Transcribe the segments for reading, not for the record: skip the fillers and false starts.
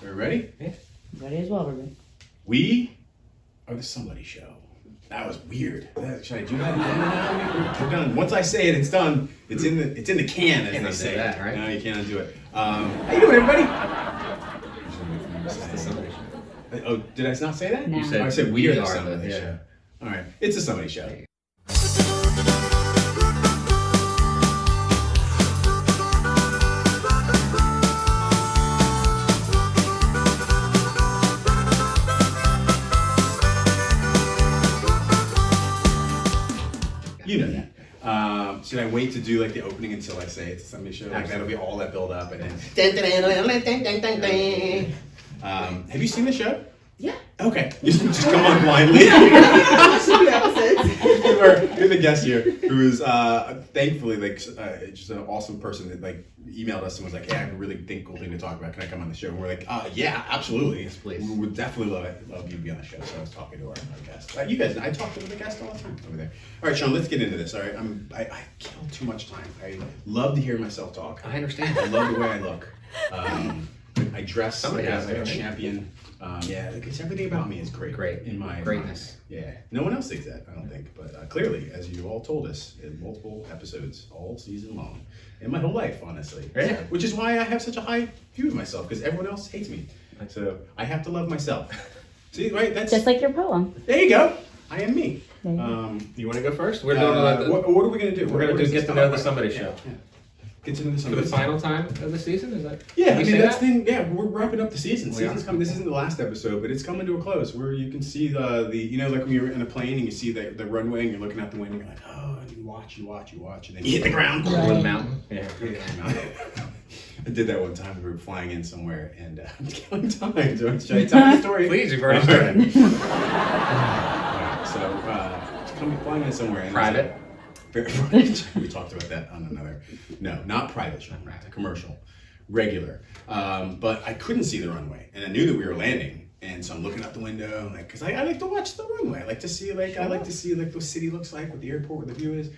Are we ready? Yeah. Ready as well, Ruben. We are the Somebody Show. That was weird. Should I do that again? We're done. Once I say it, it's done. It's in the can, as they say. That, right? No, you can't undo it. How you doing, everybody? That's the Somebody Show. Oh, did I not say that? No. You said I said we are the the Somebody Show. All right, it's the Somebody Show. You know that. Should I wait to do like the opening until I say it's a Somebody Show? Like that'll be all that build up and then. Have you seen the show? Yeah. Okay. You just come on blindly. You're the guest here, who is thankfully just an awesome person that like emailed us and was like, "Hey, I have a really cool thing to talk about. Can I come on the show?" And we're like, "Yeah, absolutely. Yes, please. We would definitely love you to be on the show." So I was talking to our guest. You guys, I talk to the guest all the time over there. All right, Sean, let's get into this. All right, I kill too much time. I love to hear myself talk. I understand. I love the way I look. I dress Somebody like has a it, right? champion. Yeah, because everything about me is great. Great. In my Greatness. mind. Yeah. No one else thinks that, I don't think. But clearly, as you all told us in multiple episodes, all season long, and my whole life, honestly. Yeah. Which is why I have such a high view of myself, because everyone else hates me. So I have to love myself. See, right? That's Just like your poem. there you go. I am me. There you go. You want to go first? We're doing what are we gonna do? We're gonna What do is Get this to Know about? the Somebody Show. Yeah. Get to know the For Somebody the Show. final time of the season, is that? Yeah, I Can you mean say that's that? the thing. Yeah, we're wrapping up the season. We Season's are. coming. This isn't the last episode, but it's coming to a close. Where you can see the you know, like when you're in a plane and you see the runway and you're looking out the window, you're like, oh, and you watch, and then you hit the ground. Right. Over the mountain. Yeah. I did that one time. We were flying in somewhere, and I'm killing time. So should I tell the story? Please, you've already started. Alright, so flying in somewhere. And Private. We talked about that on another. No, not private, Sean. Commercial, regular. But I couldn't see the runway, and I knew that we were landing, and so I'm looking out the window, like, cause I like to watch the runway. I like to see what the city looks like, what the airport, where the view is,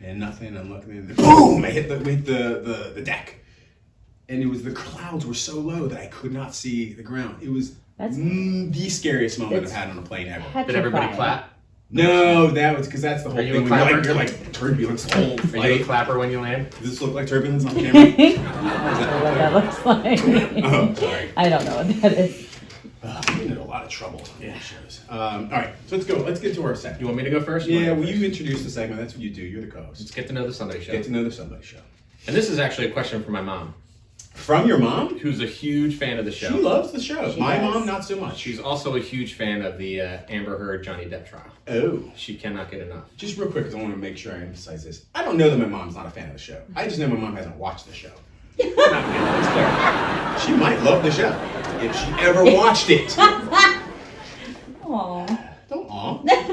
and nothing. I'm looking, and boom! I hit the deck, and it was the clouds were so low that I could not see the ground. It was the scariest moment I've had on a plane ever. Did everybody clap? No, that was because that's the whole Are you thing. a When clapper? you're like turbulence the whole Are you a flight. clapper when you land? Does this look like turbulence on camera? I don't know what that looks like. Oh, sorry. I don't know what that is. I'm in a lot of trouble on these shows. All right, so let's go. Let's get to our segment. You want me to go first? Yeah, well, you introduce the segment. That's what you do. You're the co-host. Let's Get to Know the Somebody Show. Get to know the Somebody Show. And this is actually a question from my mom, From your mom? who's a huge fan of the show. She loves the show. She My does. mom, not so much. She's also a huge fan of the Amber Heard Johnny Depp trial. Oh. She cannot get enough. Just real quick, because I want to make sure I emphasize this. I don't know that my mom's not a fan of the show. I just know my mom hasn't watched the show. Not good. Let's clarify. She might love the show if she ever watched it. Aww. Don't aw. No, I'm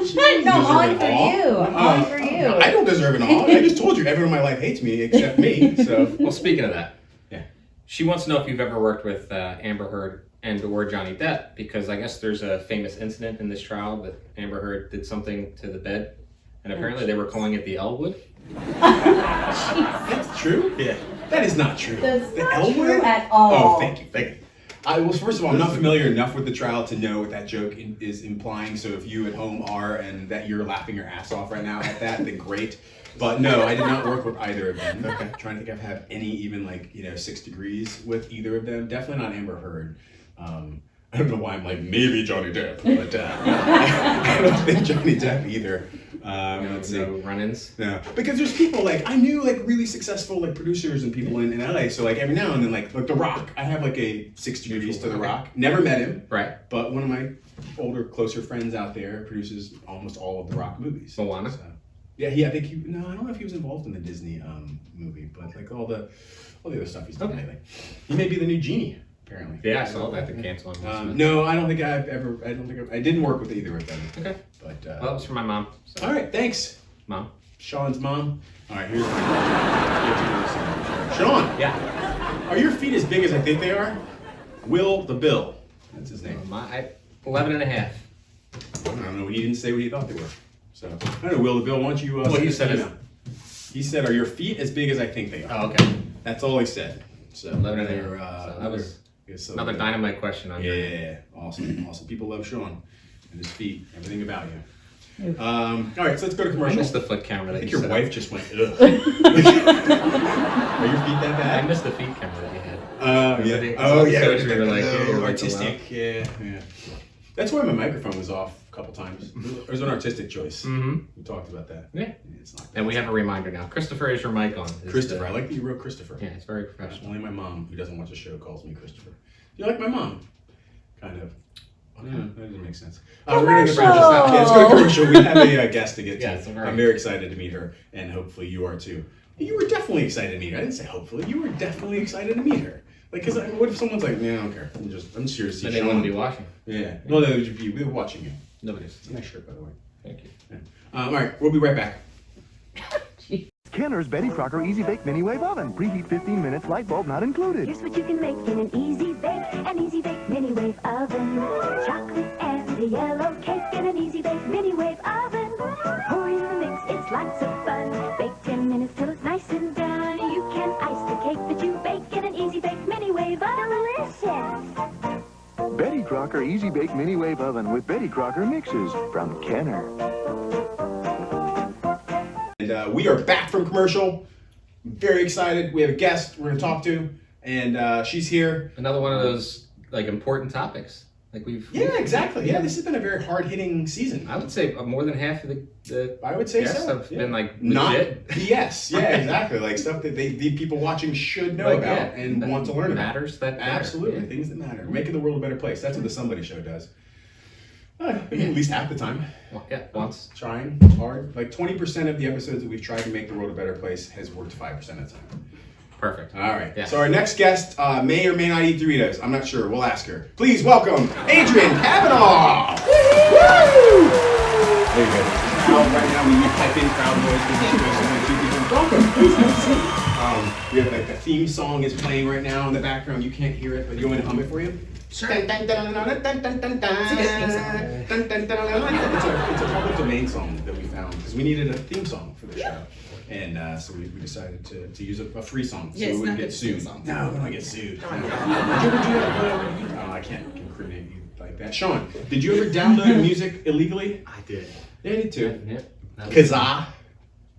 calling for you. I'm calling for you. I don't deserve an aw. I just told you everyone in my life hates me except me. So Well, speaking of that, yeah. she wants to know if you've ever worked with Amber Heard and or Johnny Depp, because I guess there's a famous incident in this trial that Amber Heard did something to the bed, and apparently they were calling it the L Wood. That's true? Yeah. That is not true. That's The not L true word? at all. Oh, thank you. Well, first of all, I'm not familiar enough with the trial to know what that joke is implying. So if you at home are and that you're laughing your ass off right now at that, then great. But no, I did not work with either of them. Okay. Trying to think I've had any even 6 degrees with either of them. Definitely not Amber Heard. I don't know why I'm like, maybe Johnny Depp, but I don't think Johnny Depp either. Let's see. No run-ins. No, because there's people I knew really successful producers and people in LA. So every now and then like The Rock, I have a 6 degrees to The Rock. Never met him, Right. but one of my older, closer friends out there produces almost all of The Rock movies. Moana? So, yeah, I think I don't know if he was involved in the Disney movie, but all the other stuff he's done lately. He may be the new genie. Apparently. Yeah, I saw that. The cancel on No, I don't think I didn't work with either of them. Okay. But Well, that was from my mom. So. all right, thanks. Mom. Sean's mom. All right, here's Sean. Yeah. Are your feet as big as I think they are? Will the Bill. That's his name. 11 and a half. I don't know. He didn't say what he thought they were. So I don't know. Will the Bill? Why don't you? Well, he said it. He said, "Are your feet as big as I think they are?" Oh, okay. That's all he said. So 11 and a they're, half. So that was It's so Another good. dynamite question on your Yeah, awesome. People love Sean and his feet, everything about you. All right, so let's go to I commercial. missed the foot camera I that think you your set wife up. just went, ugh. Are your feet that I bad? missed the feet camera that you had. Yeah. Oh, Yeah. so It's we like were a like, little yeah, you're like artistic. Yeah. That's why my microphone was off a couple times. It was an artistic choice. Mm-hmm. We talked about that. Yeah. It's not And we have a reminder now. Christopher, is your mic on? Christopher. I like that you wrote Christopher. Yeah, it's very professional. Only my mom, who doesn't watch the show, calls me Christopher. You like my mom? Kind of. Yeah, that doesn't make sense. We're gonna get back to that. Yeah, let's go to commercial. We have a guest to get to. Yes, I'm very excited to meet her, and hopefully you are too. You were definitely excited to meet her. I didn't say hopefully. You were definitely excited to meet her. Like, cause what if someone's like, "Yeah, I don't care. I'm just here to see Then they Sean." wouldn't be watching. Yeah. Well, they would be watching you. Nobody's. It's a nice shirt, by the way. Thank you. All right, we'll be right back. Kenner's Betty Crocker Easy Bake Mini Wave Oven. Preheat 15 minutes, light bulb not included. Here's what you can make in an Easy Bake Mini Wave Oven. Chocolate and a yellow cake in an Easy Bake Mini Wave Oven. Pour in the mix, it's lots of fun. Bake 10 minutes till it's nice and done. You can ice the cake that you bake in an Easy Bake Mini Wave Oven. Delicious! Betty Crocker Easy Bake Mini Wave Oven with Betty Crocker mixes from Kenner. And we are back from commercial. Very excited. We have a guest we're going to talk to, and she's here. Another one of those like important topics. Like Yeah, exactly. Yeah, this has been a very hard-hitting season. I would say more than half of the I would say guests so. have Yeah. been like Not legit. BS. Yeah, exactly. Like stuff that the people watching should know Like, about yeah, and that want to learn about. matters. That matter. Absolutely, Yeah. things that matter. Making the world a better place. That's what the Somebody Show does. At least half the time. Well, yeah, once. Trying hard. Like 20% of the episodes that we've tried to make the world a better place has worked 5% of the time. Perfect. All right. Yeah. So our next guest may or may not eat Doritos. I'm not sure. We'll ask her. Please welcome Adrienne Cavanaugh. Woo! There you go. Now, right now, we type in crowd noise because there's only two people. Welcome. Please have a seat. We have like the theme song is playing right now in the background. You can't hear it, but you want me to hum it for you? Sure. It's a public domain song that we found because we needed a theme song for the show. And so we decided to use a free song so we wouldn't get sued. No, we don't want to get sued. Did you ever do that? I can't incriminate you like that. Sean, did you ever download music illegally? I did. Yeah, I did too. Yep. Kazaa.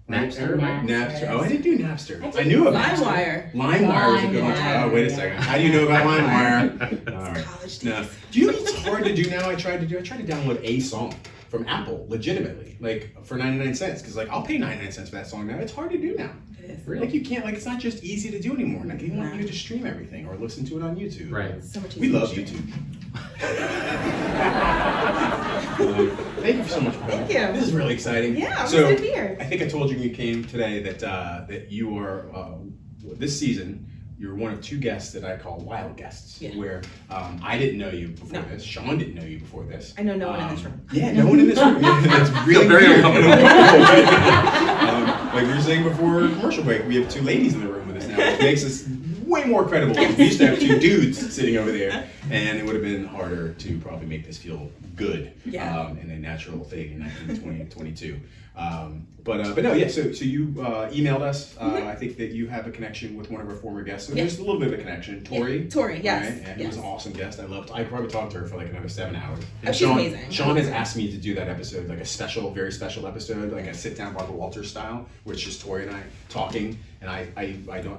Napster. Napster. Oh, I didn't do Napster. I knew of Napster. LimeWire. LimeWire was a good one. LimeWire. Oh, wait a second. How do you know about LimeWire? All right. College No. days. Do you know what's hard to do now? I tried to download a song from Apple, legitimately, like for 99 cents. Because like I'll pay 99 cents for that song now. It's hard to do now. It is. Like you can't, like it's not just easy to do anymore. Like they want you to just stream everything or listen to it on YouTube. Right. So much We easier love to stream. YouTube. Thank you so much for coming. Thank you. This is really exciting. Yeah, I'm so excited to be here. I think I told you when you came today that you are this season. You're one of two guests that I call wild guests. Yeah. Where I didn't know you before No. this. Sean didn't know you before this. I know no one in this room. Yeah, no one in this room. Yeah, that's really very weird. uncomfortable. Like we were saying before commercial break, we have two ladies in the room with us now, which makes us way more credible. We used to have two dudes sitting over there, and it would have been harder to probably make this feel good and a natural thing in 2022. But no, yeah. So you emailed us. I think that you have a connection with one of our former guests. So there's a little bit of a connection. Tori. Yeah, Tori, yes, Right? And he was an awesome guest. I probably talked to her for like another 7 hours. Oh, she's amazing. Sean has asked me to do that episode, like a special, very special episode, like a sit down Barbara Walters style, where it's just Tori and I talking, and I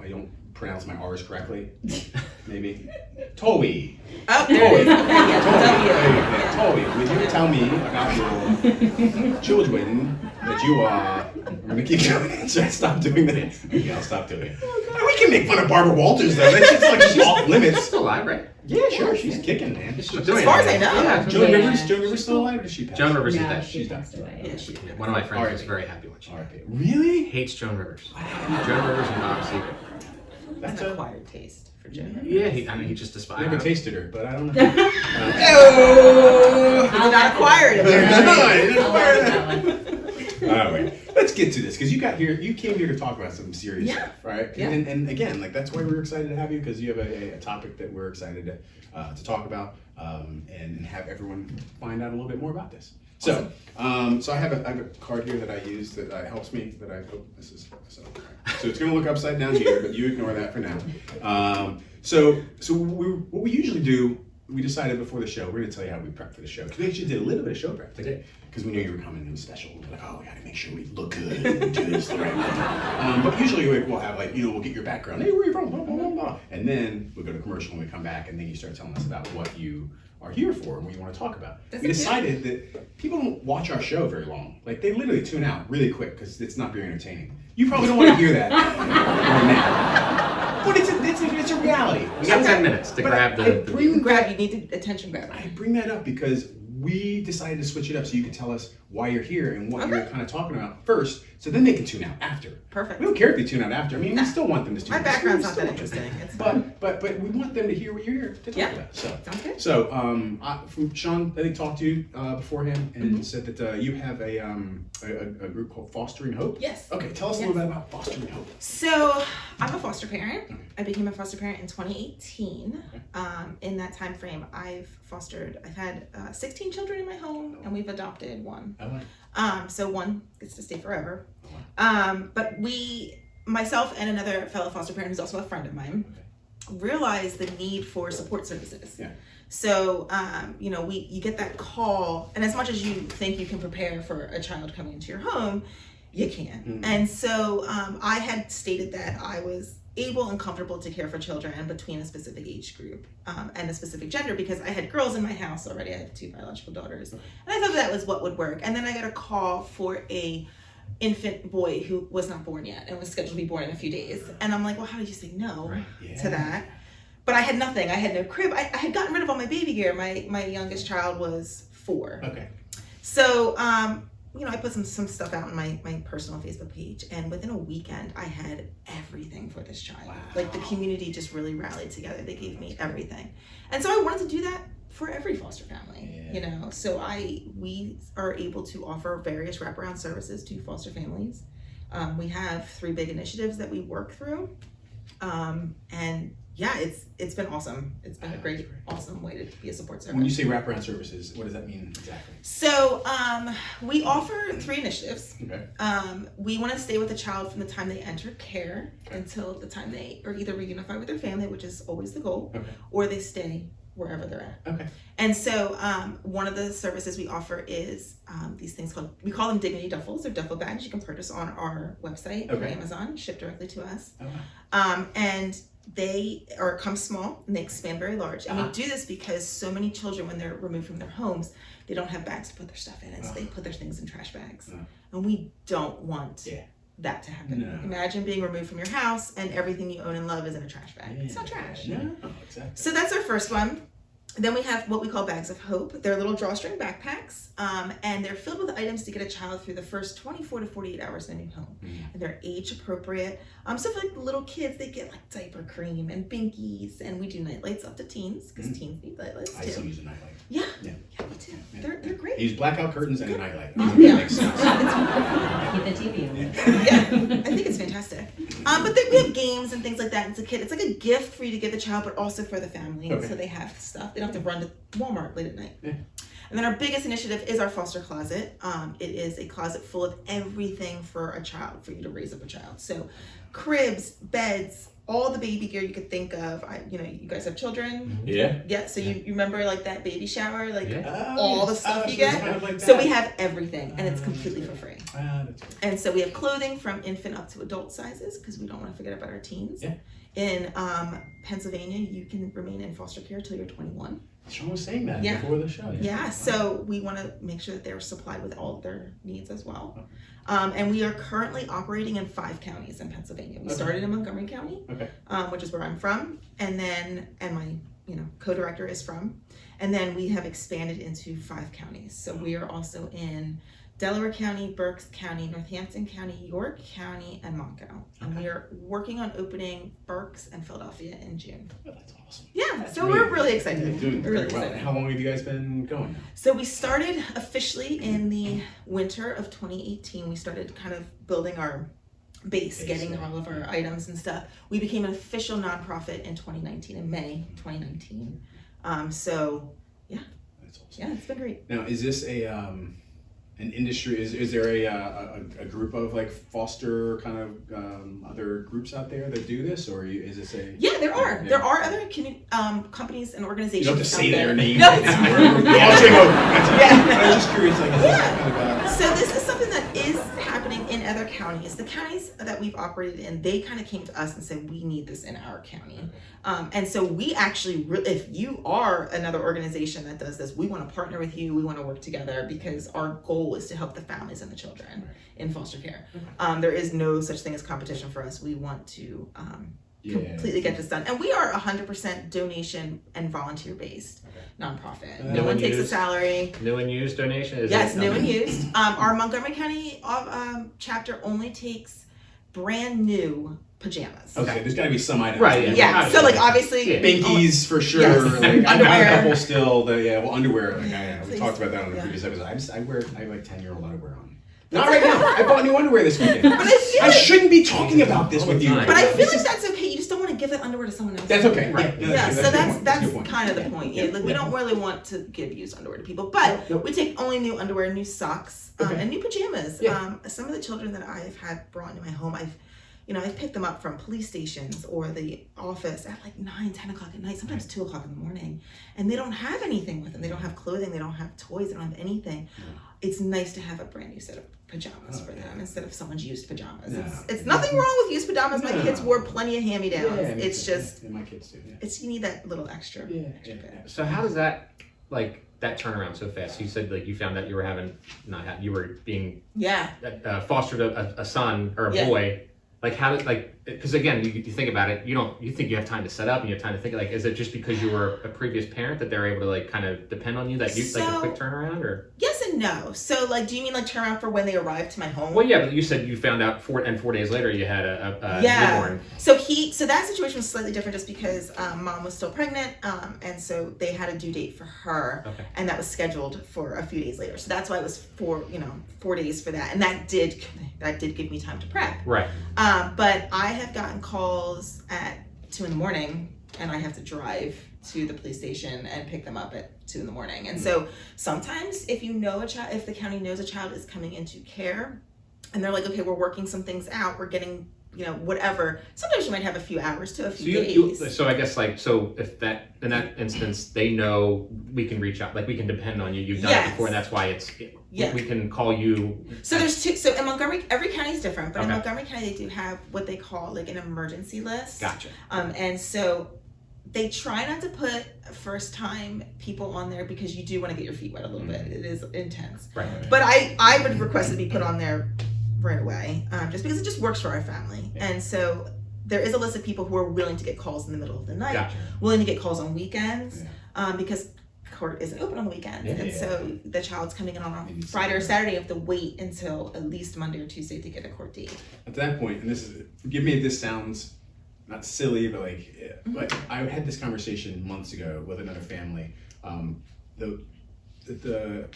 don't pronounce my R's correctly. Maybe. Towie. Oh, there it is. Okay, yeah, Towie, would you tell me about your children that you are? I'm gonna keep going. Should I stop doing that? Okay, I'll stop doing it. We can make fun of Barbara Walters though. That's just like she's off limits. Still alive, right? Yeah, sure. She's kicking, man. As As far as I know. Yeah. Joan Yeah. Rivers still alive, or does she pass? Joan Rivers is No, dead. she She's passed away. Yeah, she One of my friends was R.I.P. very happy when she died. R.I.P. Really? Hates Joan Rivers. Joan Rivers and Bob Seger. That's an acquired taste for Jen. Yeah, he just I despised. never tasted her, but I don't know. Oh, did not acquire it. No, I didn't I'll acquire learn that. that one. All right, let's get to this because you came here to talk about some serious Yeah. stuff, right? Yeah. And again, like that's why we're excited to have you because you have a topic that we're excited to talk about and have everyone find out a little bit more about this. So, so I have a card here that I use that helps me. This is so it's going to look upside down here, but you ignore that for now. What we usually do, we decided before the show, we're going to tell you how we prep for the show. Because we actually did a little bit of show prep today. Because we knew you were coming in special. We're like, oh, we got to make sure we look good and do this the right way. But usually we'll have we'll get your background. Hey, where are you from? Blah, blah, blah, blah. And then we'll go to commercial and we come back and then you start telling us about what you are here for and what you want to talk about. We decided that people don't watch our show very long. Like they literally tune out really quick because it's not very entertaining. You probably don't want to hear that right now. But it's a reality. We got 10 minutes to grab the You need the attention grabber. I bring that up because we decided to switch it up so you could tell us why you're here and what you're kind of talking about first, so then they can tune out after. Perfect. We don't care if they tune out after. I mean, we still want them to tune out. My background's not that interesting. But we want them to hear what you're here to talk about. So, sounds good. So, Sean, I think talked to you beforehand and said that you have a group called Fostering Hope. Yes. Okay, tell us a little bit about Fostering Hope. So I'm a foster parent. I became a foster parent in 2018. In that time frame, I've had 16 children in my home, and we've adopted one. So one gets to stay forever. But myself and another fellow foster parent who's also a friend of mine, realized the need for support services. Yeah. So, you get that call, and as much as you think you can prepare for a child coming into your home, you can. Mm-hmm. And so I had stated that I was able and comfortable to care for children between a specific age group and a specific gender because I had girls in my house already. I have 2 biological daughters. And I thought that was what would work. And then I got a call for a infant boy who was not born yet and was scheduled to be born in a few days. And I'm like, well, how did you say no to that? But I had nothing. I had no crib. I had gotten rid of all my baby gear. My youngest child was 4. Okay. So, I put some stuff out on my personal Facebook page, and within a weekend, I had everything for this child. Wow. Like the community just really rallied together. They gave me everything. And so I wanted to do that for every foster family, So we are able to offer various wraparound services to foster families. We have 3 big initiatives that we work through. It's been awesome. It's been a great, awesome way to be a support service. When you say wraparound services, what does that mean exactly? So we offer 3 initiatives. Okay. We want to stay with the child from the time they enter care until the time they are either reunify with their family, which is always the goal, or they stay wherever they're at. Okay. And so one of the services we offer is these things we call them dignity duffels. They're duffel bags you can purchase on our website or Amazon, shipped directly to us. And they come small and they expand very large. And we do this because so many children, when they're removed from their homes, they don't have bags to put their stuff in, and so they put their things in trash bags. And we don't want that to happen. No. Imagine being removed from your house and everything you own and love is in a trash bag. It's not trash. No, exactly. So that's our first one. Then we have what we call bags of hope. They're little drawstring backpacks, and they're filled with items to get a child through the first 24 to 48 hours in a new home. And they're age appropriate. So for the little kids, they get like diaper cream and binkies, and we do nightlights up to teens because teens need nightlights too. I still use a nightlight. Yeah, me too. Yeah. They're great. I use blackout curtains and a nightlight. Yeah. Keep the TV on. Yeah, I think it's fantastic. But then we have games and things like that. It's like a gift for you to give the child, but also for the family. So they have stuff. They don't have to run to Walmart late at night. And then our biggest initiative is our foster closet. It is a closet full of everything for a child, for you to raise up a child. So cribs, beds, all the baby gear you could think of. You guys have children? Yeah, so you remember like that baby shower, all the stuff you get? Kind of like so we have everything, and it's completely for free. And so we have clothing from infant up to adult sizes, because we don't want to forget about our teens. In Pennsylvania, you can remain in foster care till you're 21. Sean was saying that before the show. Yeah, so we want to make sure that they're supplied with all of their needs as well. And we are currently operating in 5 counties in Pennsylvania. We started in Montgomery County, which is where I'm from, and my co-director is from. And then we have expanded into 5 counties. So we are also in Delaware County, Berks County, Northampton County, York County, and Montgomery. And we are working on opening Berks and Philadelphia in June. Oh, that's awesome. Yeah, so we're really excited. You're doing we're really well. excited. How long have you guys been going now? So we started officially in the winter of 2018. We started kind of building our base, getting all of our items and stuff. We became an official nonprofit in 2019, in May 2019. So yeah. That's awesome. Yeah, it's been great. Now, is this a an industry? Is there a group of like foster kind of other groups out there that do this, or is this a? Yeah, there are. Yeah. There are other companies and organizations. You don't have to say out their there. name. No, right it's now. fine. We're all saying, Yeah. I was just curious, like, is this kind of So this is something that is happening in other counties. The counties that we've operated in, they kind of came to us and said, we need this in our county. And so we actually, if you are another organization that does this, we want to partner with you. We want to work together because our goal is to help the families and the children in foster care. There is no such thing as competition for us. We want to completely get this done. And we are 100% donation and volunteer based nonprofit. No one takes a salary. New and used donation? Is Yes, it? new and used. Our Montgomery County chapter only takes brand new pajamas. Okay, there's got to be some items. Right, Yeah, so like obviously Binkies for sure. Yes. Like, I have a Underwear. couple still. Underwear. Like we Please. talked about that on the Yeah. previous episode. I have like 10-year-old underwear on. Not right now. I bought new underwear this weekend. But I feel I like- shouldn't be talking about this All the with you. time. right But I now. feel like that's okay. You just don't want to give that underwear to someone else. That's okay. Right. Yeah, so a good that's point. That's a good point. kind of the point. Yeah, like we don't really want to give used underwear to people, but Nope. we take only new underwear, new socks, Okay. and new pajamas. Yeah. Some of the children that I've had brought into my home, I've picked them up from police stations or the office at like 9, 10 o'clock at night, sometimes 2 o'clock in the morning, and they don't have anything with them. They don't have clothing, they don't have toys, they don't have anything. It's nice to have a brand new set of pajamas for them instead of someone's used pajamas. Yeah. It's nothing wrong with used pajamas. My No. kids wore plenty of hand-me-downs. Yeah, me It's too. just, Yeah, my kids too. Yeah. it's you need that little extra. extra bit. So how does that, like, that turnaround so fast? You said like you found out you were you were being Yeah. fostered a son or a Yeah. boy. Like how did because again you think about it, you think you have time to set up and you have time to think, like, is it just because you were a previous parent that they're able to like kind of depend on you, that you like a So- quick turnaround? Or Yes and no. So like, do you mean like turn around for when they arrived to my home? well, yeah, but you said you found out 4 days later you had a newborn. So that situation was slightly different just because mom was still pregnant, and so they had a due date for her, Okay. and that was scheduled for a few days later. So that's why it was 4 days for that, and that did give me time to prep. Right. But I have gotten calls at 2 a.m. and I have to drive to the police station and pick them up at 2 a.m. And so sometimes if the county knows a child is coming into care and they're like, okay, we're working some things out, we're getting, whatever. Sometimes you might have a few hours to a few days. So I guess if that in that instance they know we can reach out, like we can depend on you. You've done it before, and that's why we can call you. So there's two. So in Montgomery, every county is different, but in Okay. Montgomery County they do have what they call like an emergency list. Gotcha. And so they try not to put first time people on there because you do want to get your feet wet a little bit. It is intense. Right. But I would request to be put on there right away, just because it just works for our family. Yeah. And so there is a list of people who are willing to get calls in the middle of the night, Gotcha. willing to get calls on weekends, because court isn't open on the weekends. Yeah. And so the child's coming in on Maybe a Friday or Saturday. Saturday, you have to wait until at least Monday or Tuesday to get a court date. At that point, and forgive me if this sounds not silly, but like I had this conversation months ago with another family. The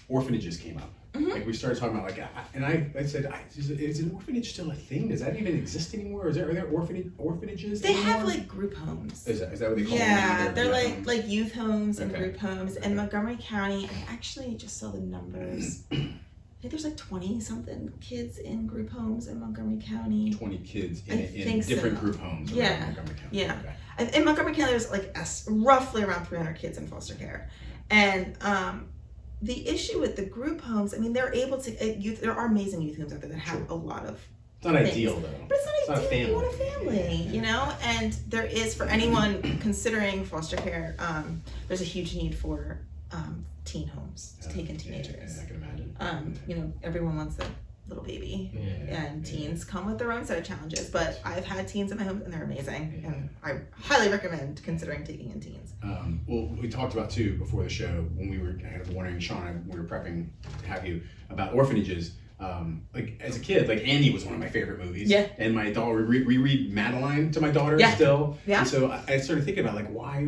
orphanages came up. Like we started talking about I said, is an orphanage still a thing? Does that even exist anymore? Are there orphanages? They anymore? have like group homes. Is that what they call them? Yeah, they're homes? like youth homes and Okay. group homes. In Montgomery County, I actually just saw the numbers. I think there's like 20 something kids in group homes in Montgomery County. 20 kids I in think different so. group homes. Yeah, around Montgomery County. yeah. Okay. In Montgomery County, there's like roughly around 300 kids in foster care, and the issue with the group homes, I mean, they're able to there are amazing youth homes out there that have a lot of. It's not things. ideal though. But it's not ideal. You want a family. family, And there is, for anyone considering foster care, there's a huge need for teen homes to take in teenagers. Yeah, I can imagine. Everyone wants a little baby, Yeah. and teens come with their own set of challenges. But I've had teens in my home, and they're amazing, and I highly recommend considering taking in teens. Well, we talked about too before the show when we were kind of wondering, Sean, we were prepping to have you about orphanages. Like as a kid, like Andy was one of my favorite movies. Yeah. And my daughter, we read Madeline to my daughter Yeah. still. Yeah. And so I started thinking about like why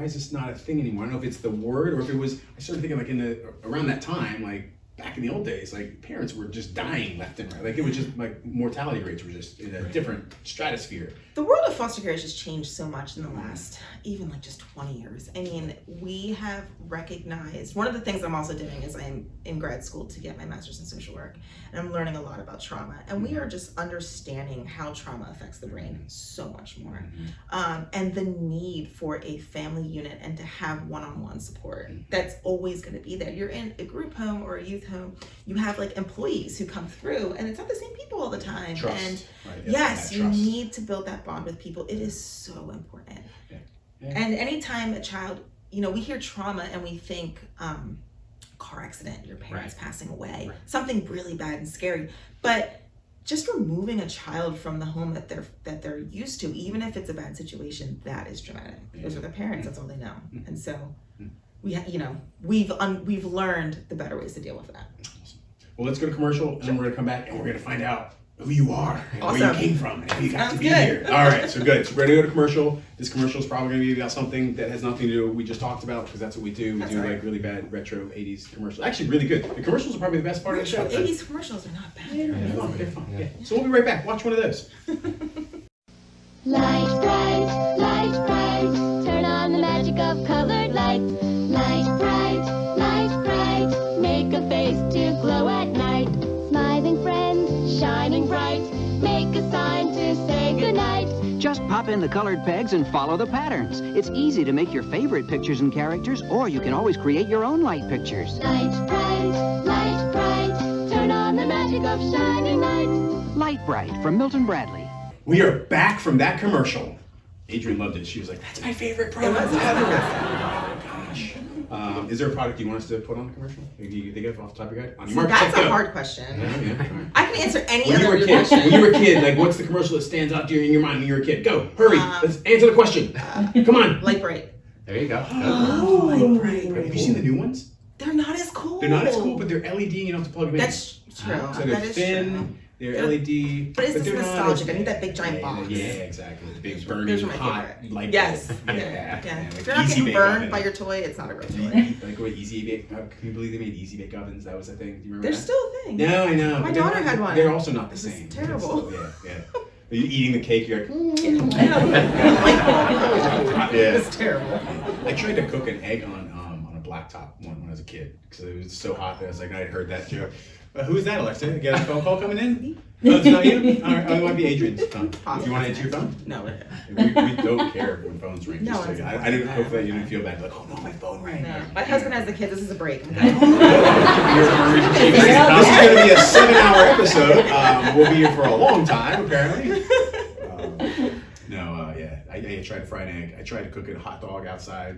is this not a thing anymore? I don't know if it's the word or if it was. I started thinking like around that time, like back in the old days, like parents were just dying left and right. Like it was just like mortality rates were just in a different stratosphere. The world of foster care has just changed so much in the last, even like just 20 years. I mean, we have recognized, one of the things I'm also doing is I'm in grad school to get my master's in social work, and I'm learning a lot about trauma. And we are just understanding how trauma affects the brain so much more. And the need for a family unit and to have one-on-one support. That's always gonna be there. You're in a group home or a youth home, you have like employees who come through, and it's not the same people all the time. Trust. And Right? yes, you trust. need to build that bond with people. It is so important. Yeah. And anytime a child, we hear trauma and we think car accident, your parents passing away, something really bad and scary. But just removing a child from the home that they're used to, even if it's a bad situation, that is traumatic. Those are the parents. That's all they know. And so we've learned the better ways to deal with that. Well, let's go to commercial, and then we're gonna come back and we're gonna find out who you are and where Awesome. you came from and how you got Sounds to be good. here. All right, so good. So we're gonna go to commercial. This commercial is probably gonna be about something that has nothing to do with what we just talked about, because that's what we do. We That's do right. like really bad retro 80s commercials. Actually, really good. The commercials are probably the best part of the show. 80s commercials are not bad. They're fun. Yeah. So we'll be right back. Watch one of those. Light bright, turn on the magic of colored lights. Light bright, make a face to glow at night. Smiling friends, shining bright, make a sign to say goodnight. Just pop in the colored pegs and follow the patterns. It's easy to make your favorite pictures and characters, or you can always create your own light pictures. Light bright, turn on the magic of shining lights. Light Bright from Milton Bradley. We are back from that commercial. Adrienne loved it. She was like, "That's my favorite product ever." Oh gosh. Is there a product you want us to put on the commercial? You think of off the top of your head? On your mark, That's set, a go. hard question. Yeah. All right. I can answer any When you were other a kid, question. when you were a kid, like what's the commercial that stands out to you in your mind when you were a kid? Go, hurry, let's answer the question. Come on. Light bright. There you go. Oh, light bright. Have you seen the new ones? They're not as cool. They're not as cool, but they're LED. You don't have to plug them in. That's true. So they're That is thin. true. They're LED. But it's they're not nostalgic. as- I need that big giant box. Yeah, exactly. The big Those burning are my hot favorite. light Yes. bulb. Yeah. Like If you're not easy getting bake burned oven. by your toy, it's not a real toy. Like what easy bake? Can you believe they made easy bake ovens? That was a thing. Do you remember They're that? still a thing. No, I know. My but they're daughter not- had one. They're also not the This is same. terrible. Yeah. Are you eating the cake? You're like, Like, yeah. it's terrible. I tried to cook an egg on a blacktop when I was a kid because it was so hot that I was like, I had heard that joke. Who is that, Alexa? You got a phone call coming in? Oh, it's not you? All right, oh, it might be Adrienne's phone. Do you want to answer your phone? No. We don't care when phones ring. No, Just so it's I didn't. Hopefully, you didn't feel bad. Like, oh no, my phone rang. No. My husband has the kids. This is a break. This is going to be a 7-hour episode. We'll be here for a long time, apparently. I tried to fry an egg. I tried to cook a hot dog outside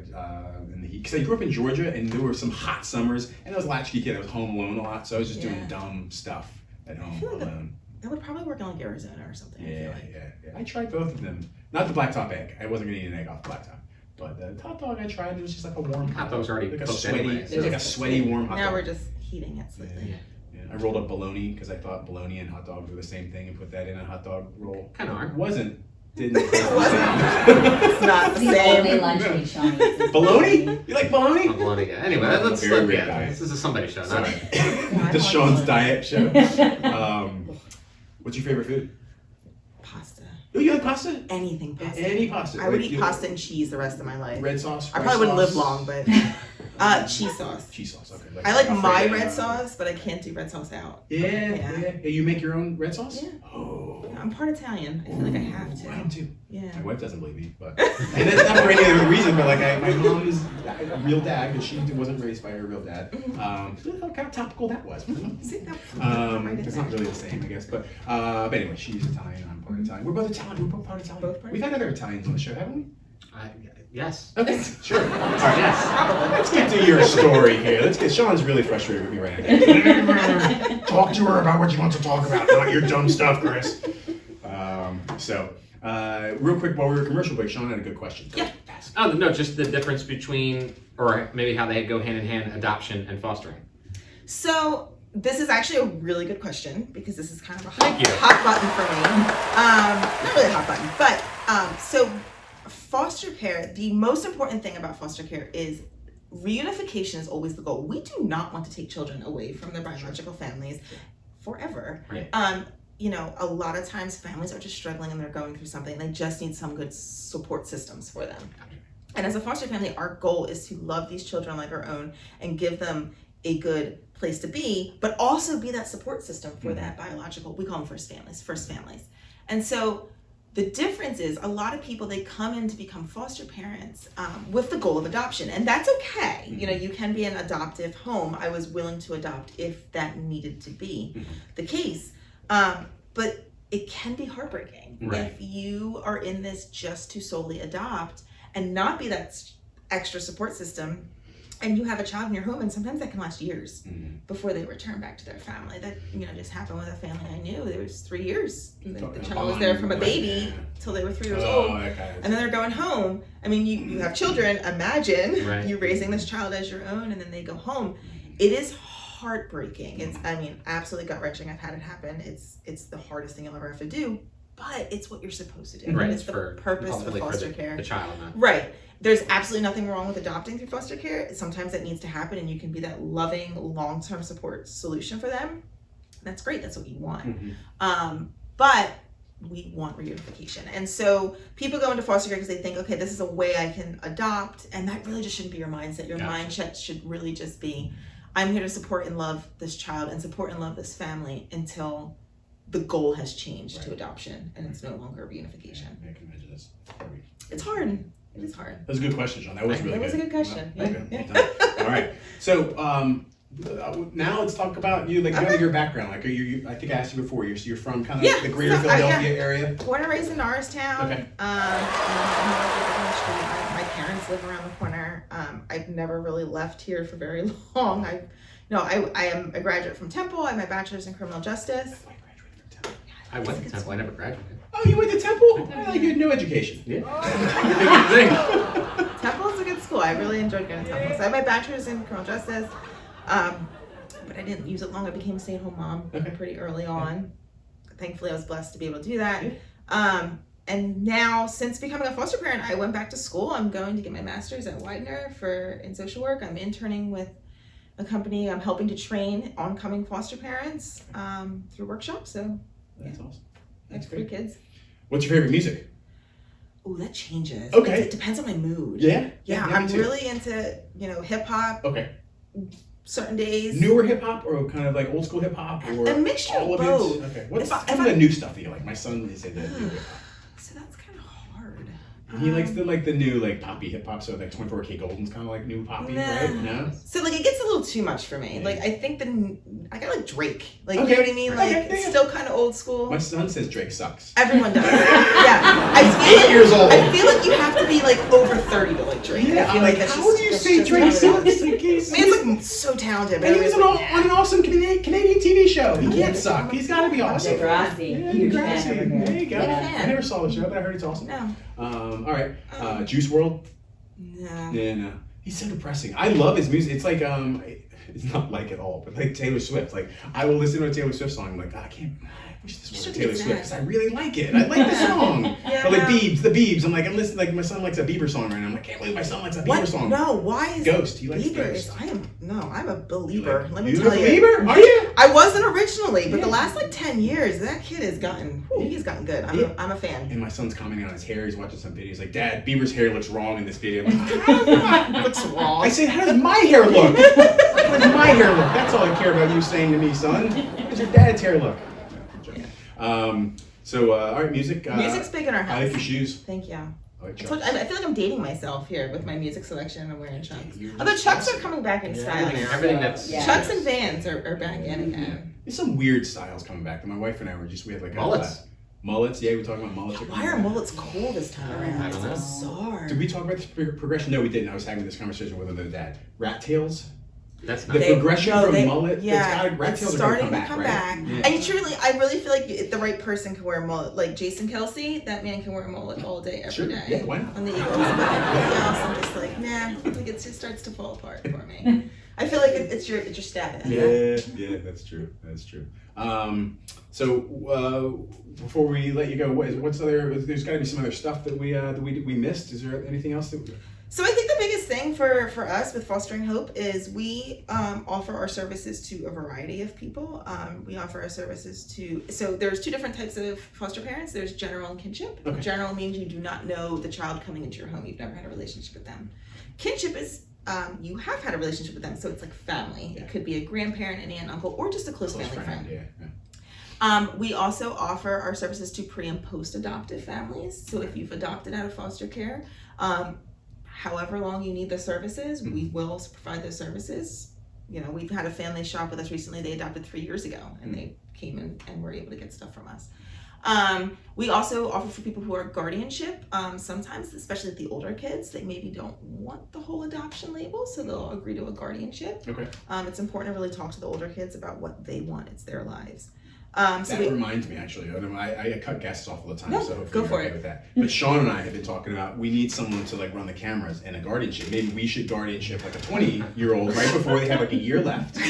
in the heat. Because I grew up in Georgia, and there were some hot summers, and I was a latchkey kid. I was home alone a lot, so I was just doing dumb stuff at home alone. That would probably work in like Arizona or something. I feel like. Yeah. I tried both of them. Not the blacktop egg. I wasn't going to eat an egg off the blacktop. But the hot dog I tried, it was just like a warm Hot dog's already like a cooked sweaty, anyway, it's so- like a sweaty warm hot Now dog. we're just heating it slightly. Yeah. I rolled up bologna because I thought bologna and hot dogs were the same thing and put that in a hot dog roll. Kind of It are. wasn't. Didn't. It It's not the The only same. lunch meat Sean eats is Bologna? You like bologna? I'm bloody good. Anyway, let's Very look weird at guy. this is a somebody show, not Sorry. I The like Sean's bologna. diet show. What's your favorite food? Pasta. Oh, you like pasta? Anything pasta. Any pasta. I would Like, eat pasta and cheese the rest of my life. Red sauce? I white probably wouldn't live sauce? long, but cheese sauce. Cheese sauce, okay. I like my Alfredo. red sauce, but I can't do red sauce out. Yeah. You make your own red sauce? Yeah. Oh. I'm part Italian. I feel like I have to. I am too. Yeah. My wife doesn't believe me, but and that's not for any other reason. But like, my mom is a real dad because she wasn't raised by her real dad. Look how kind of topical that was. See, that- right in It's there. not really the same, I guess. But anyway, she's Italian. I'm part Italian. We're both Italian. We're both part Italian. Both part We've had other Italians on the show, haven't we? Yes. Okay, sure. All right, Yes. let's get to your story here. Let's get. Sean's really frustrated with me right now. Talk to her about what you want to talk about, not your dumb stuff, Chris. Real quick, while we were commercial break, Sean had a good question. Yeah. Oh no, just the difference between, or maybe how they go hand in hand, adoption and fostering. So this is actually a really good question because this is kind of a Thank you. hot button for me. Not really a hot button, but so foster care, the most important thing about foster care is reunification is always the goal. We do not want to take children away from their biological families forever. Right. You know, a lot of times families are just struggling and they're going through something. They just need some good support systems for them. And as a foster family, our goal is to love these children like our own and give them a good place to be, but also be that support system for that biological, we call them first families. And so the difference is a lot of people, they come in to become foster parents with the goal of adoption, and that's okay. You know, you can be an adoptive home. I was willing to adopt if that needed to be the case. But it can be heartbreaking if you are in this just to solely adopt and not be that extra support system, and you have a child in your home, and sometimes that can last years before they return back to their family. That, you know, just happened with a family I knew. There was 3 years. The child was there from a baby till they were 3 years old, and then they're going home. I mean, you have children. Imagine you raising this child as your own, and then they go home. It is heartbreaking. It's, I mean, absolutely gut-wrenching. I've had it happen. It's the hardest thing you'll ever have to do, but it's what you're supposed to do. Right. It's the purpose of foster care. The child, not. Right. There's absolutely nothing wrong with adopting through foster care. Sometimes that needs to happen, and you can be that loving, long-term support solution for them. That's great. That's what you want. But we want reunification. And so people go into foster care because they think, okay, this is a way I can adopt, and that really just shouldn't be your mindset. Your mindset should really just be, I'm here to support and love this child and support and love this family until the goal has changed to adoption and it's no longer reunification. I can imagine this. It's hard. It is hard. That was a good question, John. That was really good. That was a good question. Well, okay. All right. So now let's talk about you, like kind of your background. Like, you I think I asked you before. You're from kind of the greater Philadelphia area. Born and raised in Norristown. Okay. My parents live around the corner. I've never really left here for very long. I am a graduate from Temple. I have my bachelor's in criminal justice. I went to Temple. I never graduated. Oh, you went to Temple? I thought you had no education. Yeah. Temple is a good school. I really enjoyed going to Temple. So I have my bachelor's in criminal justice, but I didn't use it long. I became a stay-at-home mom pretty early on. Thankfully, I was blessed to be able to do that. And now, since becoming a foster parent, I went back to school. I'm going to get my master's at Widener in social work. I'm interning with a company. I'm helping to train oncoming foster parents through workshops. So that's awesome. That's great. 3 kids. What's your favorite music? Oh, that changes. Okay. It depends on my mood. Yeah? Yeah, I'm really into, hip hop. Okay. Certain days. Newer hip hop or kind of like old school hip hop, or a mixture all of of both. it? Okay. What's some of the new stuff that you like? My son is into new hip hop. So that's kind of hard. He likes the new like poppy hip hop, so like 24K Golden's kind of like new poppy, right? No. So like it gets a little too much for me. Yeah. Like I think I got like Drake. Like you know what I mean? Like it's still kind of old school. My son says Drake sucks. Everyone does. Yeah. I feel 8 years old. I feel like you have to be like over 30 to like Drake. Yeah, I feel like how would you say Drake sucks? Like, he's like so talented. And he was on an awesome Canadian TV show. He can't suck. He's got to be awesome. Degrassi. Yeah, Degrassi. There you go. Yeah. I never saw the show, but I heard it's awesome. No. All right. Juice WRLD. No. Yeah, no. He's so depressing. I love his music. It's like it's not like at all, but like Taylor Swift. Like I will listen to a Taylor Swift song. I'm like, I wish this was Taylor Swift because I really like it. I like the song. But like the Biebs. I'm listening. Like my son likes a Bieber song right now. I'm like, can't believe my son likes a Bieber song. No, why is Ghost? He likes Bieber? Ghost. I'm a believer. Let me You tell a you. believer? Are you? I wasn't originally, but the last like 10 years, that kid has gotten. He's gotten good. I'm a fan. And my son's commenting on his hair. He's watching some videos. Like, Dad, Bieber's hair looks wrong in this video. I'm like, What's wrong? I say, how does my hair look? How does my hair look? That's all I care about you saying to me, son. How does your dad's hair look? All right, music. Music's big in our house. I like your shoes. Thank you. I like I Chucks. feel like I'm dating myself here with my music selection. I'm wearing Chucks. Although Chucks are coming back in style now. Everything that's Chucks and Vans are back in again. There's some weird styles coming back. My wife and I we had like mullets. Mullets, yeah, we talked about mullets. Why are mullets cool this time around? I don't know. It's bizarre. Did we talk about this progression? No, we didn't. I was having this conversation with another dad. Rat tails. That's not The progression from mullet. Yeah, rat tails it's are starting gonna to come right? back. Yeah. And I really feel like the right person can wear a mullet. Like Jason Kelsey, that man can wear a mullet all day, every day. Yeah, why not? On the Eagles, but everything else, I'm just like, nah. Like it just starts to fall apart for me. I feel like it's your status. Yeah, that's true. That's true. Before we let you go, what's other? There's got to be some other stuff that we missed. Is there anything else that? So I think the biggest thing for us with Fostering Hope is we offer our services to a variety of people. We offer our services so there's two different types of foster parents. There's general and kinship. Okay. General means you do not know the child coming into your home. You've never had a relationship with them. Kinship is you have had a relationship with them, so it's like family. Yeah. It could be a grandparent, an aunt, uncle, or just a close family friend. Yeah. We also offer our services to pre and post adoptive families. So if you've adopted out of foster care, however long you need the services, we will provide those services. You know, we've had a family shop with us recently. They adopted 3 years ago, and they came in and were able to get stuff from us. We also offer for people who are guardianship. Sometimes, especially the older kids, they maybe don't want the whole adoption label, so they'll agree to a guardianship. Okay. It's important to really talk to the older kids about what they want. It's their lives. That reminds me, actually, I cut guests off all the time, No, so hopefully go you're for okay it. with that. But Sean and I have been talking about we need someone to like run the cameras and a guardianship. Maybe we should guardianship like a 20-year-old right before they have like a year left,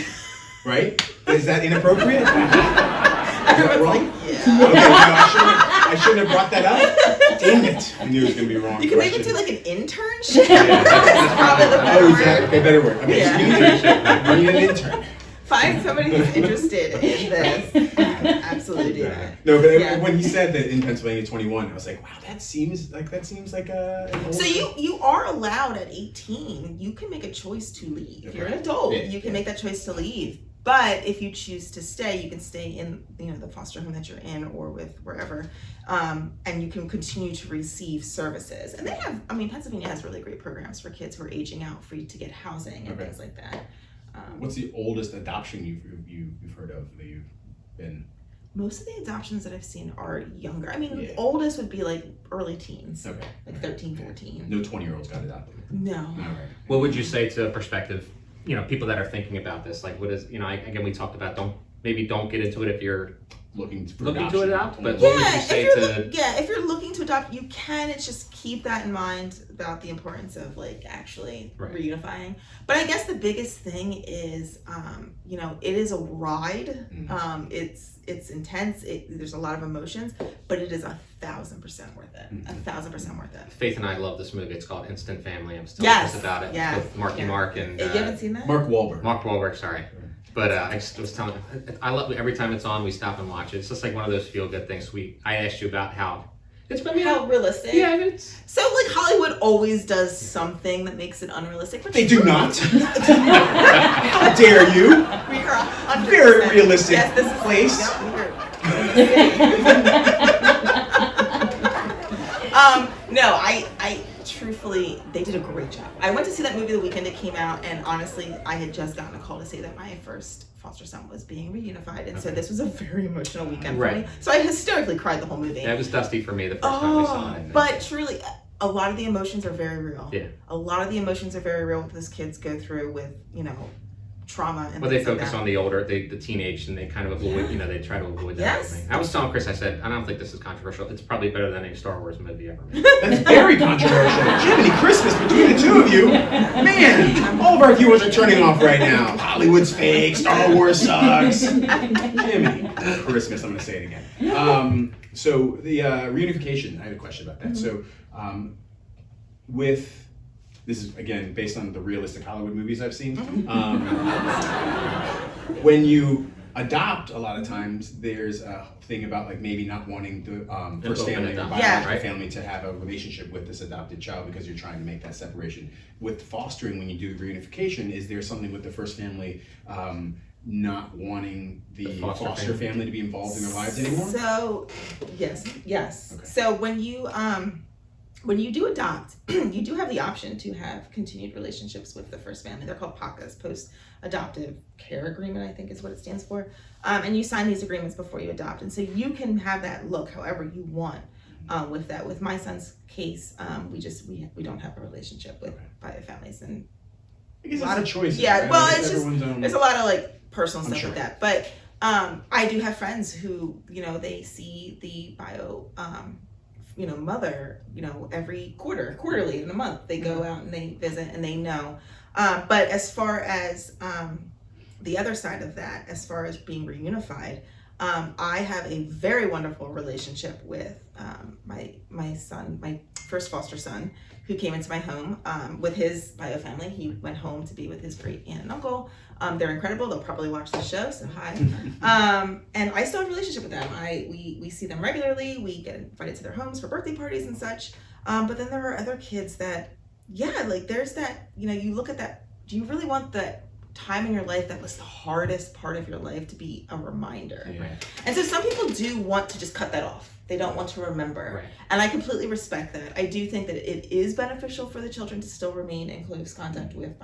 right? Is that inappropriate? Is that wrong? Yeah. Okay, no, I shouldn't have brought that up. Damn it! I knew it was gonna be wrong. You can maybe question. do like an internship. Yeah, That's probably the better is that word. okay? Better word. Okay, Yeah. so internship. We need an intern. Find somebody who's interested in this. You can absolutely do that. No, but Yeah. when he said that in Pennsylvania 21, I was like, wow, that seems like an old So you are allowed at 18. You can make a choice to leave. If you're an adult, you can make that choice to leave. But if you choose to stay, you can stay in the foster home that you're in or with wherever, and you can continue to receive services. And they have, Pennsylvania has really great programs for kids who are aging out, free to get housing and things like that. What's the oldest adoption you've heard of that you've been? Most of the adoptions that I've seen are younger. The oldest would be like early teens, like 13, 14. No 20-year-olds got adopted. No. All right. What would you say to prospective, people that are thinking about this? Like, what is, again, we talked about don't get into it if you're looking to adopt, but what would Yeah, you say if you're looking to adopt, you can. It's just keep that in mind about the importance of like actually reunifying. But I guess the biggest thing is, it is a ride. It's intense. There's a lot of emotions, but it is 1,000% worth it. 1,000% worth it. Faith and I love this movie. It's called Instant Family. I'm still Yes. about it. Yeah. With Marky Mark and You haven't seen that? Mark Wahlberg. Mark Wahlberg, sorry. But I just was telling I love every time it's on, we stop and watch it. It's just like one of those feel good things. I asked you about how it's been how realistic. Yeah, it's so like Hollywood always does something that makes it unrealistic. But They do not. How dare you? We are 100%. Very realistic Yes, this is place. No, I truthfully, they did a great job. I went to see that movie the weekend it came out, and honestly, I had just gotten a call to say that my first foster son was being reunified, and so this was a very emotional weekend for me. So I hysterically cried the whole movie. Yeah, it was dusty for me the first time we saw it. But truly, a lot of the emotions are very real. Yeah. A lot of the emotions are very real what those kids go through with, trauma and they things like focus that. on the teenage, and they kind of avoid, they try to avoid that Yes. thing. I was telling Chris, I said, I don't think this is controversial. It's probably better than any Star Wars movie ever made. That's very controversial. Jiminy Christmas between the two of you. Man, all of our viewers are turning off right now. Hollywood's fake. Star Wars sucks. Jiminy Christmas. I'm going to say it again. So the reunification, I had a question about that. So this is, again, based on the realistic Hollywood movies I've seen. When you adopt, a lot of times, there's a thing about like maybe not wanting the first family or biological family to have a relationship with this adopted child because you're trying to make that separation. With fostering, when you do reunification, is there something with the first family not wanting the foster family to be involved in their lives anymore? So, yes. Okay. So when you do adopt, you do have the option to have continued relationships with the first family. They're called PACAs, Post-Adoptive Care Agreement, I think is what it stands for. And you sign these agreements before you adopt. And so you can have that look however you want with that. With my son's case, we don't have a relationship with bio families. And I guess it's a choice. Yeah, right? well, Like, it's just, there's a lot of like personal stuff with that. But I do have friends who, they see the bio mother, every quarterly in a month, they go out and they visit and they know. But as far as the other side of that, as far as being reunified, I have a very wonderful relationship with my son, my first foster son, who came into my home with his bio family. He went home to be with his great aunt and uncle. They're incredible. They'll probably watch the show, so hi. And I still have a relationship with them. We see them regularly. We get invited to their homes for birthday parties and such. But then there are other kids that, yeah, like there's that, you know, you look at that, do you really want that time in your life that was the hardest part of your life to be a reminder? Yeah. And so some people do want to just cut that off. They don't want to remember. Right. And I completely respect that. I do think that it is beneficial for the children to still remain in close contact with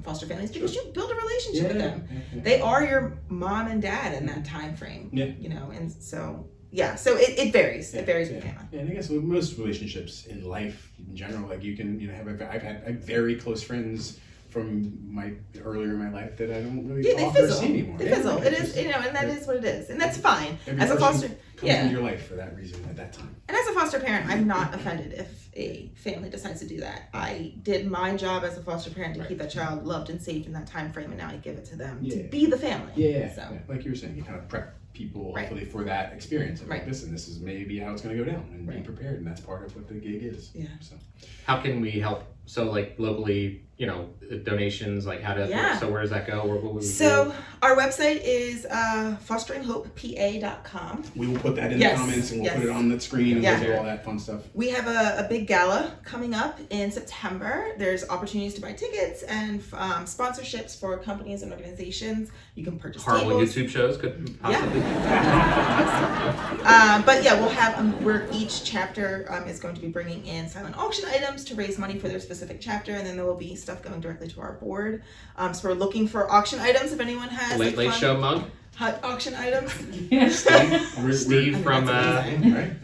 foster families because you build a relationship with them. They are your mom and dad in that time frame. Yeah. You know, and so yeah, so it varies. It varies with family. Yeah, and I guess with most relationships in life in general, like you can, you know, I've had very close friends from earlier in my life that I don't really Yeah, they talk or fizzle. see anymore. They Yeah, fizzle. like It it's is, just- you know, and that is what it is, and that's fine. Every As a person foster, comes yeah, into your life for that reason at that time. and as a foster parent, I'm not offended if a family decides to do that. I did my job as a foster parent to keep that child loved and safe in that time frame, and now I give it to them to Yeah. be the family. Yeah, So yeah, like you were saying, you kind of prep people Right. hopefully for that experience. Of like, Right. listen, this is maybe how it's going to go down, and be Right. prepared, and that's part of what the gig is. Yeah. So. How can we help? So like locally, you know, donations, like how does Yeah. so where does that go? What would we So do? our website is fosteringhopepa.com. We will put that in Yes, the comments, and we'll yes. put it on the screen, and Yeah. we'll do all that fun stuff. We have a big gala coming up in September. There's opportunities to buy tickets and sponsorships for companies and organizations. You can purchase Horrible tables. YouTube shows could possibly. But yeah, we'll have where each chapter is going to be bringing in silent auction items to raise money for their specific chapter, and then there will be stuff going directly to our board. So we're looking for auction items if anyone has Late like, Late fun Show mug. hot auction items. Steve from that's Right.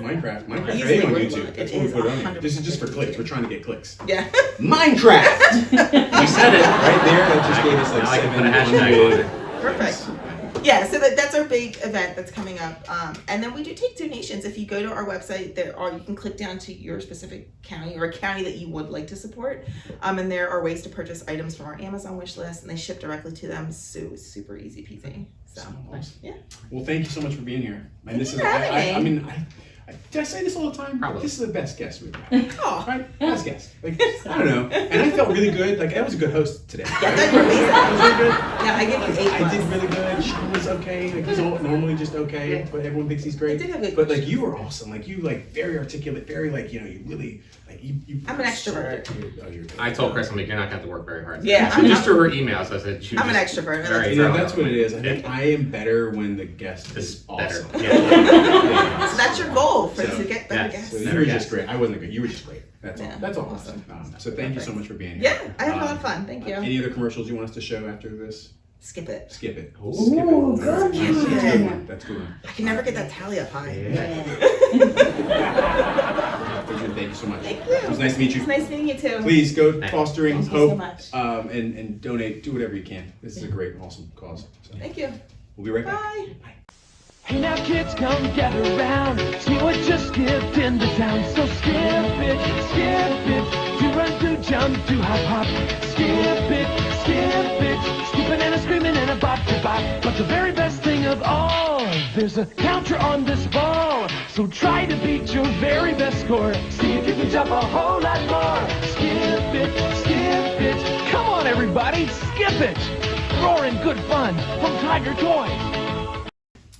Minecraft Easily big on would YouTube. look. That's It what we is put on here. 100% This is just for clicks. We're trying to get clicks. Yeah. Minecraft. You said it. Right there, that just gave us like Now I can put a 700. hashtag on it. Perfect. Yeah, so that's our big event that's coming up, and then we do take donations. If you go to our website, you can click down to your specific county or a county that you would like to support, and there are ways to purchase items from our Amazon wish list, and they ship directly to them. So it's super easy peasy. So Awesome. yeah, Well, thank you so much for being here. And this Thank is, you for having I me. mean, did I say this all the time? Probably. This is the best guest we've had. oh, Right? Best guest. Like, I don't know. And I felt really good. Like, I was a good host today. yeah, that's amazing. I was really good. Yeah, I give you 8 I plus. did really good. Sean was okay. Like, he's normally just okay, but everyone thinks he's great. I did have good But like, questions. you were awesome. Like, you like very articulate, very like, you know, you really like you. I'm an extrovert. You're good. I told Chris, I'm like, you're not going to have to work very hard. Yeah, So I'm just not- through her emails, I said, she I'm an just extrovert. I very like You know, thorough. that's what it is. I think I am better when the guest This is better. awesome. Yeah. Yeah. So that's your goal So, to get better yes. guests. So you Better were guest. just great. I wasn't good. You were just great. That's all. Yeah. That's all. Awesome. So thank you so much for being here. Yeah, I had a lot of fun. Thank you. Any other commercials you want us to show after this? Skip it. Skip it. Ooh, Skip it. good That's a good one. one. That's a good one. I can never get that tally up high. Thank you so much. Thank you. It was nice to meet you. It's nice meeting you too. Please go Thank you. Fostering Thank you so Hope much. and donate. Do whatever you can. This is a great, awesome cause. So Thank you. we'll be right back. Bye. Hey now kids, come gather round. See what just skipped into town. So skip it, do run, do jump, do hop, hop. Skip it, skipping and a screaming and a bop to bop. But the very best thing of all, there's a counter on this ball. So try to beat your very best score. See if you can jump a whole lot more. Skip it, come on everybody, skip it. Roaring good fun from Tiger Toys.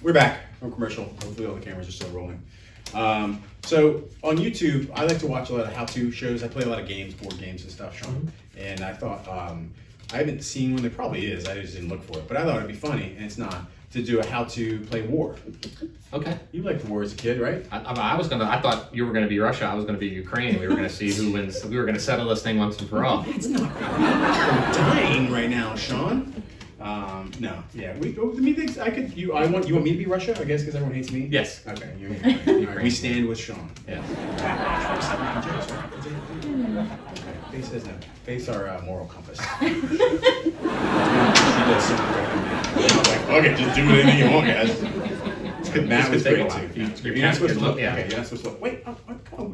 We're back from commercial. Hopefully all the cameras are still rolling. So on YouTube, I like to watch a lot of how-to shows. I play a lot of games, board games and stuff, Sean. And I thought, I haven't seen one. There probably is. I just didn't look for it. But I thought it'd be funny, and it's not, to do a how-to play war. Okay. You liked war as a kid, right? I thought you were gonna be Russia. I was gonna be Ukraine. We were gonna see who wins. We were gonna settle this thing once and for all. It's not. I'm dying right now, Sean. No. Yeah. I mean, I could. You want me to be Russia? I guess because everyone hates me. Yes. Okay. All right. We stand with Sean. Yeah. Okay. Face says no. Face our moral compass. Okay, just do anything you want, guys. Matt was great too. You're not supposed to look. Yeah. Okay, you're not supposed to look. Wait,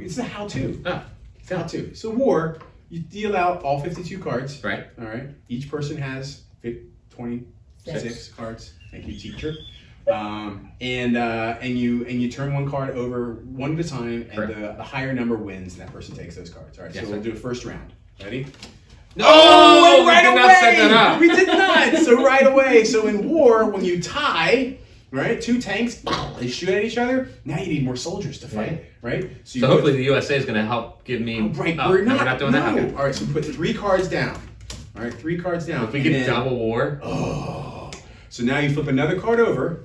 it's a how-to. Ah, It's a how-to. So war, you deal out all 52 cards. right. All right. Each person has 26 cards. Thank you, teacher. And you turn one card over one at a time, and Correct. the higher number wins, and that person takes those cards. All right, Yes, so we'll sir. do a first round. Ready? No, Oh, we did not set that up. We did not. So right away. So in war, when you tie, right, two tanks, they shoot at each other. Now you need more soldiers to fight, right? So you hopefully the USA is going to help give me. right, oh, we're not doing that. no. Okay. All right, so put 3 cards down. All right, 3 cards down. If we And get then- double war, Oh, so now you flip another card over.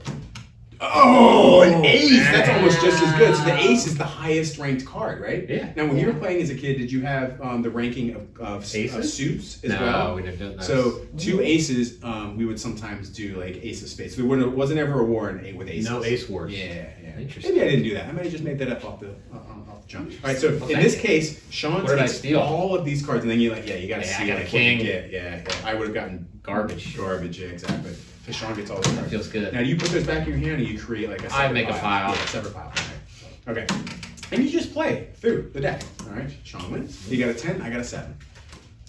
Oh, an ace! That's almost just as good. So the ace is the highest ranked card, right? Yeah. Now, when you were playing as a kid, did you have the ranking of Aces? suits as no, well? we didn't do that. So 2 aces, we would sometimes do like ace of spades. So there wasn't ever a war with aces. No ace wars. Yeah. Interesting. Maybe I didn't do that. I might have just made that up off the jump. All right. So Well, in this thank you. case, Sean What did I takes steal? all of these cards, and then you got to Yeah, see I got a like, what king. you get. Yeah. I would have gotten Garbage. Garbage. Yeah, exactly. So Sean gets all the cards. Feels good. Now, do you put those back in your hand, or you create like a separate I make a pile. Yeah, separate pile. Okay. And you just play through the deck. All right. Sean wins. You got a 10. I got a 7.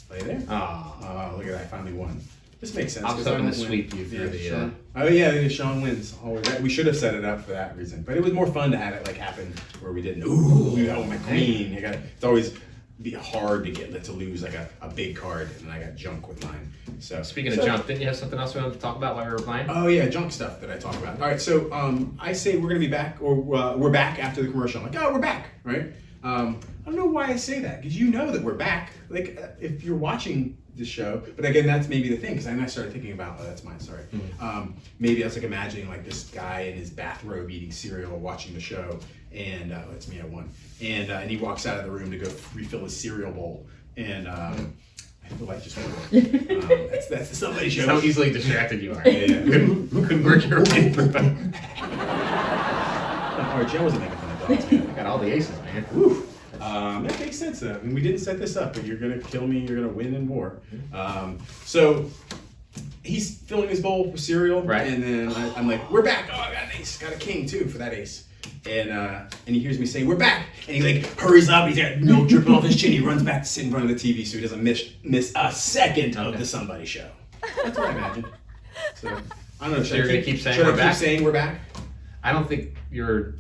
Play there. Oh, Look at that. I finally won. This makes sense. I was 'cause hoping don't to win. sweep you through Yeah, the. Sean. Oh yeah, Sean wins. Always. We should have set it up for that reason, but it was more fun to have it like happen where we didn't. Ooh, my queen. It's always be hard to lose like a big card, and I got junk with mine. So Speaking of junk, didn't you have something else we wanted to talk about while we were playing? Oh yeah, junk stuff that I talk about. All right, so I say we're gonna be back, or we're back after the commercial. I'm like, oh, we're back, right? I don't know why I say that, because you know that we're back. Like if you're watching the show, but again, that's maybe the thing, because then I started thinking about, oh, that's mine, sorry. Maybe I was like imagining like this guy in his bathrobe eating cereal, watching the show, and it's me, I won. And he walks out of the room to go refill his cereal bowl, and I feel like just that's somebody's show. How easily distracted you are. Yeah. Who can work your way through? Or Joe wasn't making fun of dogs, man. I got all the aces, man. Woo. That makes sense though. I mean, we didn't set this up, but you're gonna kill me, you're gonna win in war. So he's filling his bowl with cereal, Right. And then I'm like, we're back. Oh, I got an ace, got a king too for that ace. And he hears me say, we're back. And he like hurries up, he's got milk dripping off his chin, he runs back to sit in front of the TV so he doesn't miss a second of the Somebody Show. That's what I imagined. So I don't know, So you're gonna keep saying should we're I back? keep saying we're back? I don't think your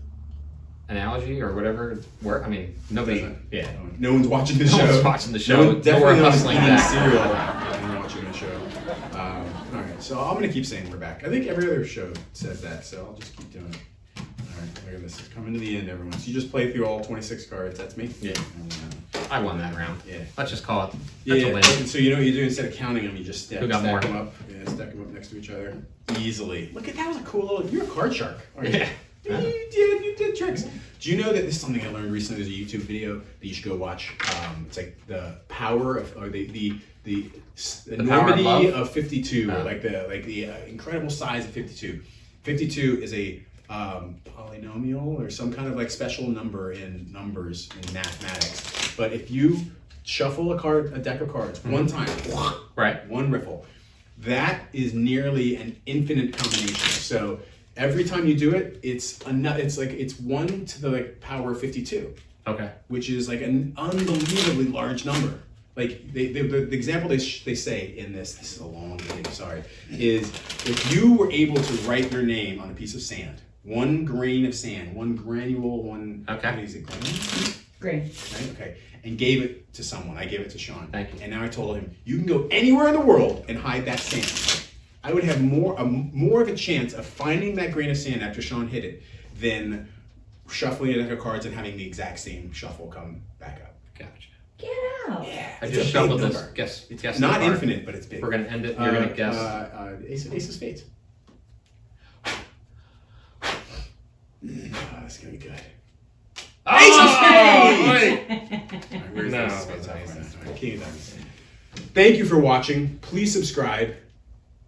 analogy or whatever work. I mean, nobody. Doesn't. Yeah. No one's watching the No show. one's watching the show. No one, But definitely we're no one's hustling eating back. cereal and watching the show. All right, so I'm gonna keep saying we're back. I think every other show says that, so I'll just keep doing it. All right, look at this. It's coming to the end, everyone. So you just play through all 26 cards. That's me. Yeah. I won that round. Yeah. Let's just call it. Yeah. That's a win. So you know what you do instead of counting them, you just stack Who got more? them up. Yeah, stack them up next to each other easily. Look at that. Was a cool little. You're a card shark. Aren't you? Yeah. You did tricks. Do you know that this is something I learned recently? There's a YouTube video that you should go watch. It's like the power of, or the power of enormity love? of 52, or Oh. like the incredible size of 52. 52 is a polynomial or some kind of like special number in numbers in mathematics. But if you shuffle a deck of cards one time, Right. one riffle, that is nearly an infinite combination. So every time you do it, it's 1 to the like power of 52, Okay. which is like an unbelievably large number. Like the example they say in this is a long video, sorry, is if you were able to write your name on a piece of sand, one grain of sand, one granule, Okay. what is it, grain? Great. Right? Okay. And gave it to someone. I gave it to Sean. Thank you. And now I told him, you can go anywhere in the world and hide that sand. I would have more of a chance of finding that grain of sand after Sean hit it than shuffling a deck of cards and having the exact same shuffle come back up. Gotcha. Get out. Yeah. I it's just a big shuffled this. number. Guess. It's guess not the card. infinite, but it's big. We're gonna end it. You're gonna guess. Ace of spades. It's gonna be good. Wait. Where's No, the ace of spades? it's All ace of right, King of Diamonds. Thank you for watching. Please subscribe.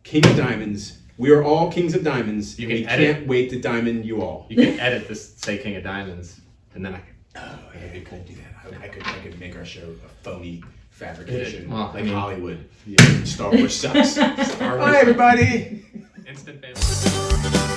King of Diamonds. We are all kings of diamonds. You and can we edit. can't wait to diamond you all. You can edit this. Say King of Diamonds, and then I can. Oh, yeah, we could do that. I could make our show a phony fabrication, Well, like I mean- Hollywood. Yeah, Star Wars sucks. Star Wars. Bye, everybody. Instant family.